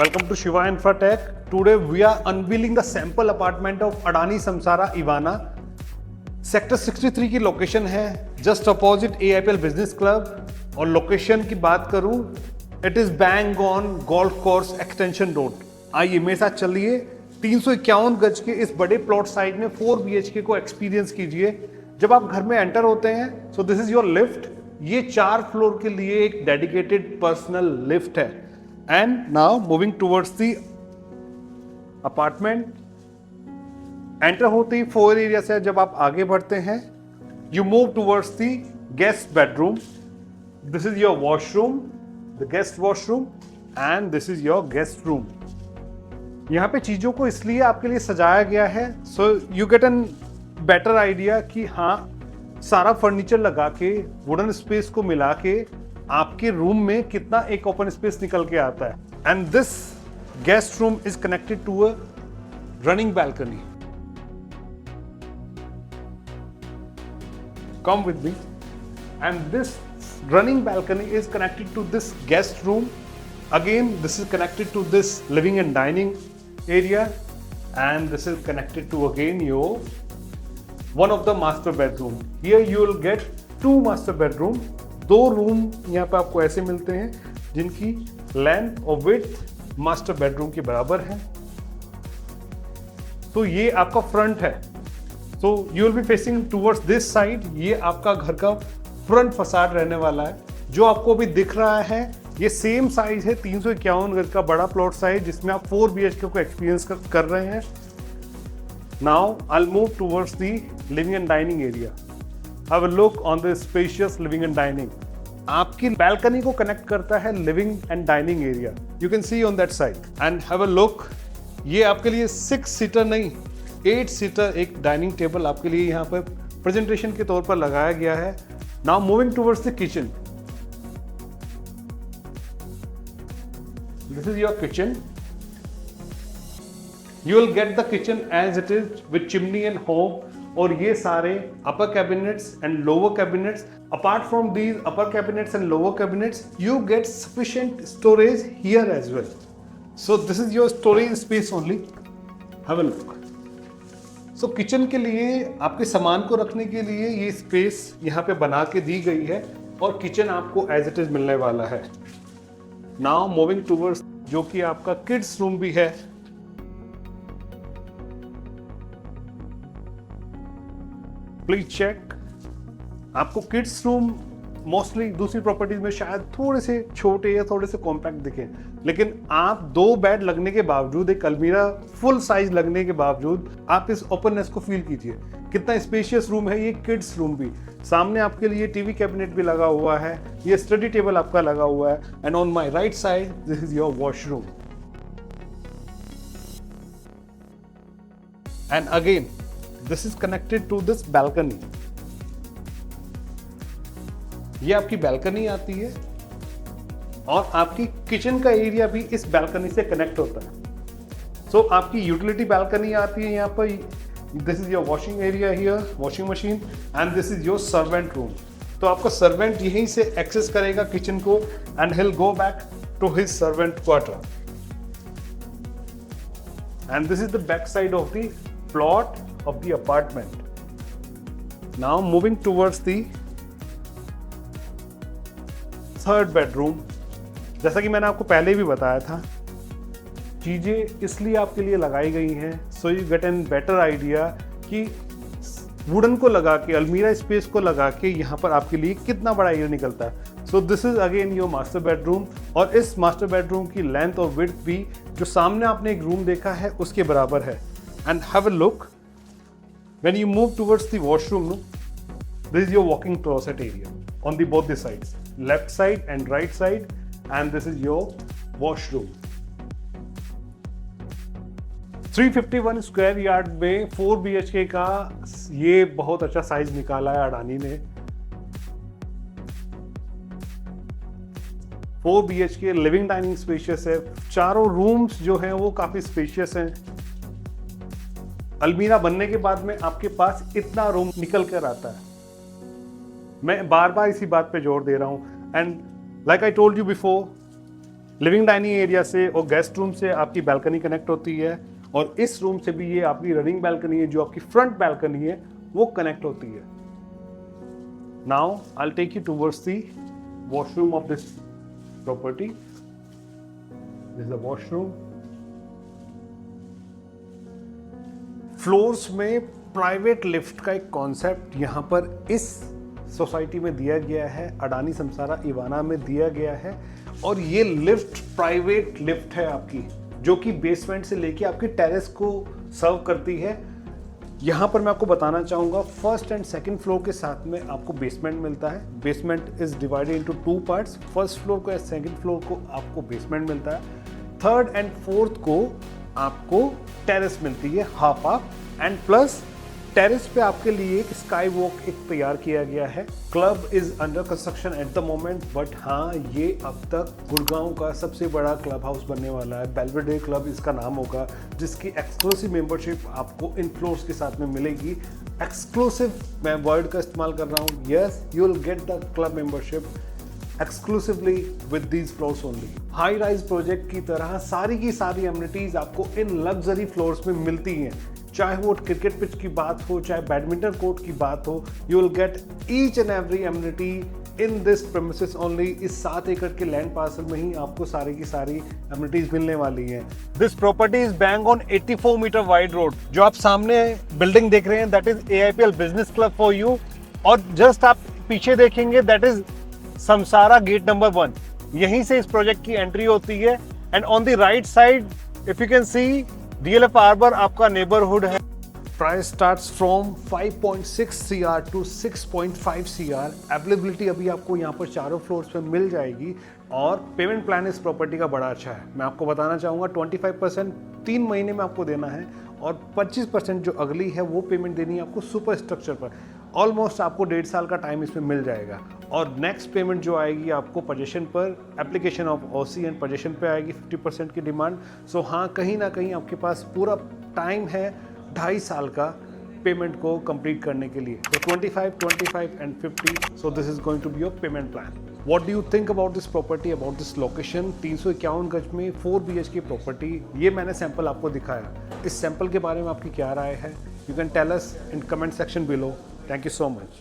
Welcome to Shiva Infratech. Today we are unveiling the sample apartment of Adani Samsara Ivana. Sector 63 की location है, just opposite AIPL business club. और location की बात करूं, it is bang on golf course extension road. आइए मेरे साथ चलिए 351 गज के इस बड़े प्लॉट साइज में 4 BHK को एक्सपीरियंस कीजिए। जब आप घर में एंटर होते हैं, सो दिस इज योर लिफ्ट। ये 4 फ्लोर के लिए एक डेडिकेटेड पर्सनल लिफ्ट है। And now moving towards the apartment. Enter होते ही 4 एरिया से जब आप आगे बढ़ते हैं, you move towards the guest bedroom. This is your washroom, the guest washroom, and this is your guest room. यहाँ पे चीजों को इसलिए आपके लिए सजाया गया है so you get an better idea कि हाँ, सारा फर्नीचर लगा के वुडन स्पेस को मिला के आपके रूम में कितना एक ओपन स्पेस निकल के आता है। And this guest room is connected to a running balcony. Come with me. And this running balcony is connected to this guest room. Again, this is connected to this living and dining area, and this is connected to again your one of the master bedroom. Here you will get 2 master bedroom. 2 room यहाँ पे आपको ऐसे मिलते हैं जिनकी length और width master bedroom के बराबर है। तो ये आपका फ्रंट है। So you will be facing towards this side. ये आपका घर का फ्रंट फसाड रहने वाला है। जो आपको अभी दिख रहा है ये सेम साइज है, 351 गज का बड़ा प्लॉट साइज, जिसमें आप 4 BHK को एक्सपीरियंस कर रहे हैं। Now I'll move towards the living and dining area. Have a look on the spacious living and dining. आपकी बैल्कनी को कनेक्ट करता है living and dining area. You can see on that side and have a look. ये आपके लिए 6 seater नहीं 8 seater एक dining table आपके लिए यहाँ पर प्रेजेंटेशन के तौर पर लगाया गया है। Now moving towards the kitchen. This is your kitchen. You will get the kitchen as it is with chimney and hob. और ये सारे upper cabinets and lower cabinets. Apart from these upper cabinets and lower cabinets, you get sufficient storage here as well. So this is your storage space only. Have a look. So kitchen के लिए आपके सामान को रखने के लिए ये space यहाँ पे बना के दी गई है और किचन आपको एज इट इज मिलने वाला है। नाउ मूविंग टूवर्ड्स जो कि आपका किड्स रूम भी है। Please check. आपको किड्स रूम मोस्टली दूसरी प्रॉपर्टीज में शायद थोड़े से छोटे या थोड़े से कॉम्पैक्ट दिखें, लेकिन आप 2 बेड लगने के बावजूद, एक अलमीरा फुल साइज लगने के बावजूद, आप इस ओपननेस को फील कीजिए। कितना स्पेशियस रूम है ये किड्स रूम भी। सामने आपके लिए टीवी कैबिनेट भी लगा हुआ है, ये स्टडी टेबल आपका लगा हुआ है। And on my right side this is your washroom. And again this is connected to this balcony. ये आपकी बैल्कनी आती है और आपकी किचन का एरिया भी इस बैल्कनी से कनेक्ट होता है। सो आपकी यूटिलिटी बैल्कनी आती है यहाँ पर। This is your washing area here, washing machine, and this is your servant room. तो आपका सर्वेंट यहीं से एक्सेस करेगा किचन को and he'll go back to his servant quarter. And this is the back side of the plot of the apartment. Now moving towards the third bedroom. जैसा कि मैंने आपको पहले भी बताया था, चीजें इसलिए आपके लिए लगाई गई हैं so you get an better idea कि वुडन को लगा के, अलमीरा स्पेस को लगा के यहाँ पर आपके लिए कितना बड़ा एरिया निकलता है। सो this is again your master bedroom. और इस मास्टर बेडरूम की लेंथ और विड्थ भी जो सामने आपने एक रूम देखा है उसके बराबर है। And have a look when you move towards the washroom, this is your walking closet area on the both the sides, left side and right side, and this is your washroom. 351 square yard में 4 BHK का ये बहुत अच्छा size निकाला है अडानी ने। 4 BHK living dining spacious है। चारों रूम्स जो हैं वो काफी स्पेशियस हैं। अलमीरा बनने के बाद में आपके पास इतना रूम निकल कर आता है। मैं बार बार इसी बात पे जोर दे रहा हूं। And like I told you before, living dining area से और गेस्ट रूम से आपकी बैल्कनी कनेक्ट होती है, और इस रूम से भी ये आपकी रनिंग बैल्कनी है, जो आपकी फ्रंट बैल्कनी है वो कनेक्ट होती है। Now I will take you towards the washroom of this property. This is the washroom. Floors में प्राइवेट लिफ्ट का एक कॉन्सेप्ट यहाँ पर इस सोसाइटी में दिया गया है, अडानी समसारा इवाना में दिया गया है। और ये लिफ्ट प्राइवेट लिफ्ट है आपकी, जो कि बेसमेंट से लेके आपकी टेरेस को सर्व करती है। यहाँ पर मैं आपको बताना चाहूँगा, फर्स्ट एंड सेकंड फ्लोर के साथ में आपको बेसमेंट मिलता है। Basement is divided into 2 parts. First floor को या सेकंड फ्लोर को आपको बेसमेंट मिलता है, थर्ड एंड फोर्थ को आपको टेरेस मिलती है हाफ एंड प्लस टेरेस पे आपके लिए एक स्काई वॉक एक तैयार किया गया है। Club is under construction at the moment, but हाँ ये अब तक गुड़गांव का सबसे बड़ा क्लब हाउस बनने वाला है। बेल्वेडेयर क्लब इसका नाम होगा, जिसकी एक्सक्लूसिव मेंबरशिप आपको इन फ्लोर्स के साथ में मिलेगी। एक्सक्लूसिव मैं वर्ड का इस्तेमाल कर रहा हूँ। Yes, you will get the club membership exclusively with these floors only। High rise project की तरह सारी की सारी एमिनिटीज आपको इन लग्जरी फ्लोर्स में मिलती हैं। चाहे वो क्रिकेट पिच की बात हो, चाहे बैडमिंटन कोर्ट की बात हो, you will gate each and every amenity in this premises only. इस 7 एकड़ के लैंड पार्सल में ही आपको सारी की सारी एमिनिटीज मिलने वाली हैं। This property is bang on 84 metre wide road. जो आप सामने बिल्डिंग देख रहे हैं, that is AIPL business club for you. और जस्ट आप पीछे देखेंगे, that is Samsara gate number 1। यहीं से इस प्रोजेक्ट की एंट्री होती है। And on the right side if you can see, DLF harbour आपका नेबरहुड है। Price starts from 5.6 CR to 6.5 CR। Availability अभी आपको यहाँ पर चारों फ्लोर्स पे मिल जाएगी। और पेमेंट प्लान इस प्रॉपर्टी का बड़ा अच्छा है। मैं आपको बताना चाहूँगा, 25% 3 महीने में आपको देना है, और 25% जो अगली है वो पेमेंट देनी है आपको सुपर स्ट्रक्चर पर। ऑलमोस्ट आपको 1.5 साल का टाइम इसमें मिल जाएगा। और नेक्स्ट पेमेंट जो आएगी आपको पोजीशन पर, application of OC and position पे आएगी 50% की डिमांड। सो हाँ, कहीं ना कहीं आपके पास पूरा टाइम है 2.5 साल का पेमेंट को कंप्लीट करने के लिए। तो 25, 25 and 50। So this is going to be your payment plan. What do you think about this property, about this location? 351 गज में 4 BHK प्रॉपर्टी। ये मैंने सैंपल आपको दिखाया। इस सैंपल के बारे में आपकी क्या राय है? You can tell us in comment section below. Thank you so much.